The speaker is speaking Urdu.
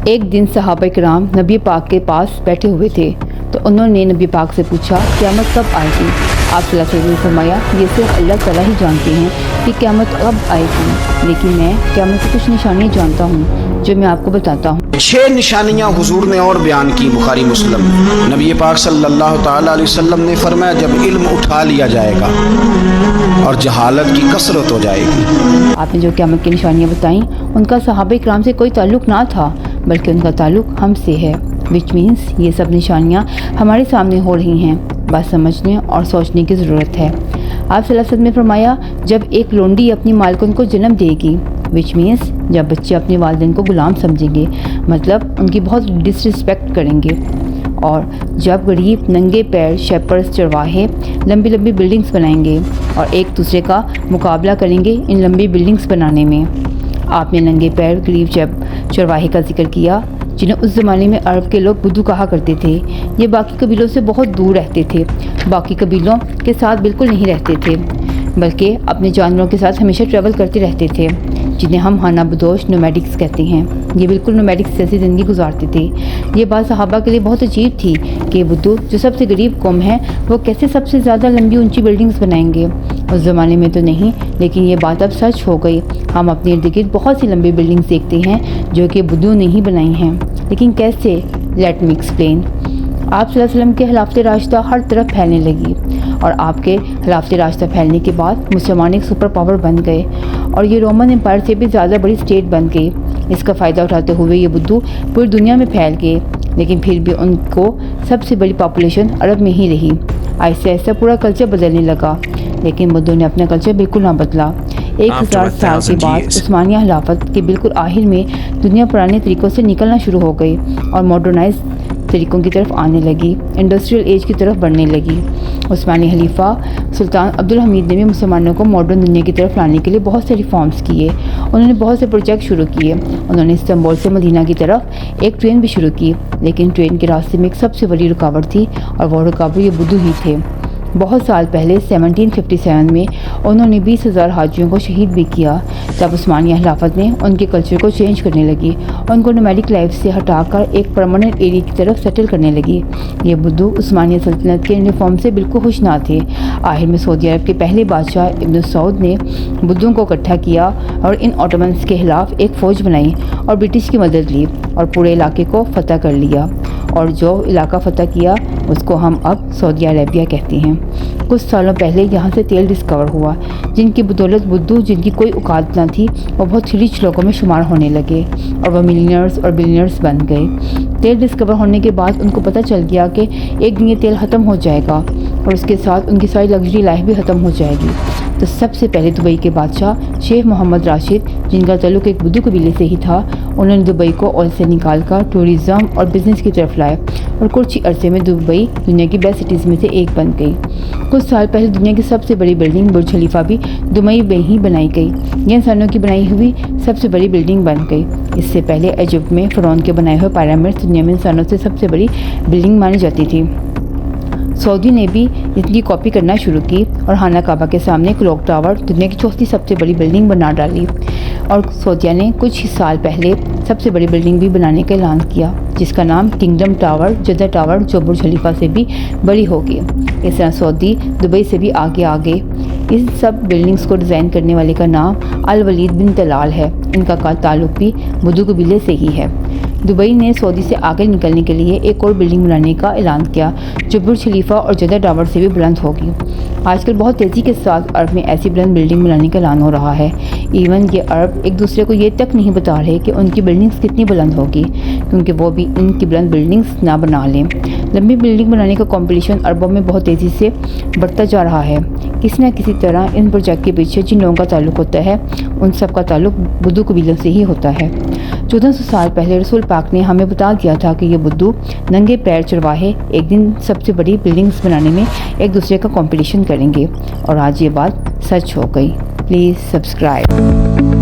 ایک دن صحابہ کرام نبی پاک کے پاس بیٹھے ہوئے تھے تو انہوں نے نبی پاک سے پوچھا قیامت کب آئے گی؟ آپ صلی اللہ علیہ وسلم نے فرمایا یہ صرف اللہ تعالیٰ ہی جانتے ہیں کہ قیامت کب آئے گی، لیکن میں قیامت کی کچھ نشانیاں جانتا ہوں جو میں آپ کو بتاتا ہوں۔ 6 نشانیاں حضور نے اور بیان کی، بخاری مسلم۔ نبی پاک صلی اللہ تعالیٰ علیہ وسلم نے فرمایا جب علم اٹھا لیا جائے گا اور جہالت کی کثرت ہو جائے گی۔ آپ نے جو قیامت کی نشانیاں بتائیں ان کا صحابہ کرام سے کوئی تعلق نہ تھا بلکہ ان کا تعلق ہم سے ہے، وچ مینس یہ سب نشانیاں ہمارے سامنے ہو رہی ہیں، بس سمجھنے اور سوچنے کی ضرورت ہے۔ آپ صلی اللہ علیہ وسلم نے فرمایا جب ایک لونڈی اپنی مالکن کو جنم دے گی، وچ مینس جب بچے اپنے والدین کو غلام سمجھیں گے، مطلب ان کی بہت ڈس رسپیکٹ کریں گے، اور جب غریب ننگے پیر شیپرز چرواہے لمبی لمبی بلڈنگز بنائیں گے اور ایک دوسرے کا مقابلہ کریں گے ان لمبی بلڈنگز بنانے میں۔ آپ نے ننگے پیر غریب چرواہے کا ذکر کیا جنہیں اس زمانے میں عرب کے لوگ بدو کہا کرتے تھے۔ یہ باقی قبیلوں سے بہت دور رہتے تھے، باقی قبیلوں کے ساتھ بالکل نہیں رہتے تھے بلکہ اپنے جانوروں کے ساتھ ہمیشہ ٹریول کرتے رہتے تھے، جنہیں ہم خانہ بدوش نومیڈکس کہتے ہیں۔ یہ بالکل نومیڈکس جیسی زندگی گزارتے تھے۔ یہ بات صحابہ کے لیے بہت عجیب تھی کہ بدو جو سب سے غریب قوم ہے وہ کیسے سب سے زیادہ لمبی اونچی بلڈنگز بنائیں گے؟ اس زمانے میں تو نہیں، لیکن یہ بات اب سچ ہو گئی۔ ہم اپنے ارد گرد بہت سی لمبی بلڈنگز دیکھتے ہیں جو کہ بدو نے ہی بنائی ہیں، لیکن کیسے؟ Let me explain. آپ صلی اللہ علیہ وسلم کے خلافت راستہ ہر طرف پھیلنے لگی، اور آپ کے خلافت راستہ پھیلنے کے بعد مسلمان ایک سپر پاور بن گئے اور یہ رومن امپائر سے بھی زیادہ بڑی اسٹیٹ بن گئی۔ اس کا فائدہ اٹھاتے ہوئے یہ بدو پوری دنیا میں پھیل گئے، لیکن پھر بھی ان کو سب سے بڑی پاپولیشن عرب میں ہی رہی۔ آہستہ آہستہ پورا کلچر بدلنے لگا، لیکن بدو نے اپنا کلچر بالکل نہ بدلا۔ 1000 سال کے بعد عثمانیہ خلافت کے بالکل آخر میں دنیا پرانے طریقوں سے نکلنا شروع ہو گئی اور ماڈرنائز طریقوں کی طرف آنے لگی، انڈسٹریل ایج کی طرف بڑھنے لگی۔ عثمانی خلیفہ سلطان عبدالحمید نے بھی مسلمانوں کو ماڈرن دنیا کی طرف لانے کے لیے بہت سے ریفارمز کیے۔ انہوں نے بہت سے پروجیکٹ شروع کیے۔ انہوں نے استنبول سے مدینہ کی طرف ایک ٹرین بھی شروع کی، لیکن ٹرین کے راستے میں ایک سب سے بڑی رکاوٹ تھی اور وہ رکاوٹ یہ بدو ہی تھے۔ بہت سال پہلے 1757 میں انہوں نے 20,000 حاجیوں کو شہید بھی کیا۔ تب عثمانیہ خلافت نے ان کے کلچر کو چینج کرنے لگی، ان کو نومیڈک لائف سے ہٹا کر ایک پرماننٹ ایریا کی طرف سیٹل کرنے لگی۔ یہ بدو عثمانیہ سلطنت کے ریفارم سے بالکل خوش نہ تھے۔ آخر میں سعودی عرب کے پہلے بادشاہ ابن سعود نے بدوؤں کو اکٹھا کیا اور ان آٹومنز کے خلاف ایک فوج بنائی اور برٹش کی مدد لی اور پورے علاقے کو فتح کر لیا، اور جو علاقہ فتح کیا اس کو ہم اب سعودی عربیہ کہتے ہیں۔ کچھ سالوں پہلے یہاں سے تیل ڈسکور ہوا، جن کی بدولت بدو جن کی کوئی اوقات نہ تھی وہ بہت ریچ لوگوں میں شمار ہونے لگے اور وہ ملینئرز اور بلینئرز بن گئے۔ تیل ڈسکور ہونے کے بعد ان کو پتہ چل گیا کہ ایک دن یہ تیل ختم ہو جائے گا اور اس کے ساتھ ان کی ساری لگژری لائف بھی ختم ہو جائے گی۔ تو سب سے پہلے دبئی کے بادشاہ شیخ محمد راشد، جن کا تعلق ایک بدو قبیلے سے ہی تھا، انہوں نے دبئی کو آئل سے نکال کر ٹورزم اور بزنس کی طرف لائے اور کچھ ہی عرصے میں دبئی دنیا کی بیسٹ سٹیز میں سے ایک بن گئی۔ کچھ سال پہلے دنیا کی سب سے بڑی بلڈنگ برج خلیفہ بھی دبئی میں ہی بنائی گئی۔ یہ انسانوں کی بنائی ہوئی سب سے بڑی بلڈنگ بن گئی۔ اس سے پہلے ایجپٹ میں فرعون کے بنائے ہوئے پیرامڈز دنیا میں انسانوں سے سب سے بڑی بلڈنگ مانی جاتی تھی۔ سعودی نے بھی ان کی کاپی کرنا شروع کی اور خانہ کعبہ کے سامنے کلوک ٹاور دنیا کی چوتھی سب سے بڑی بلڈنگ بنا ڈالی، اور سعودیہ نے کچھ ہی سال پہلے سب سے بڑی بلڈنگ بھی بنانے کا اعلان کیا جس کا نام کنگڈم ٹاور، جدہ ٹاور، جو برج خلیفہ سے بھی بڑی ہوگی۔ اس طرح سعودی دبئی سے بھی آگے۔ اس سب بلڈنگز کو ڈیزائن کرنے والے کا نام الولید بن طلال ہے۔ ان کا تعلق بھی بدو قبیلے سے ہی ہے۔ دبئی نے سعودی سے آگے نکلنے کے لیے ایک اور بلڈنگ بنانے کا اعلان کیا جو برج خلیفہ اور جدہ ٹاور سے بھی بلند ہوگی۔ آج کل بہت تیزی کے ساتھ عرب میں ایسی بلند بلڈنگ بنانے کا اعلان ہو رہا ہے۔ ایون یہ عرب ایک دوسرے کو یہ تک نہیں بتا رہے کہ ان کی بلڈنگز کتنی بلند ہوگی، کیونکہ وہ بھی ان کی بلند بلڈنگز نہ بنا لیں۔ لمبی بلڈنگ بنانے کا کمپٹیشن عربوں میں بہت تیزی سے بڑھتا جا رہا ہے۔ کسی نہ کسی طرح ان پروجیکٹ کے پیچھے جن لوگوں کا تعلق ہوتا ہے ان سب کا تعلق بدو قبیلوں سے ہی ہوتا ہے۔ 1400 سال پہلے رسول پاک نے ہمیں بتا دیا تھا کہ یہ بدو ننگے پیر چرواہے ایک دن سب سے بڑی بلڈنگز بنانے میں ایک دوسرے کا کمپٹیشن کریں گے، اور آج یہ بات سچ ہو گئی۔ Please subscribe.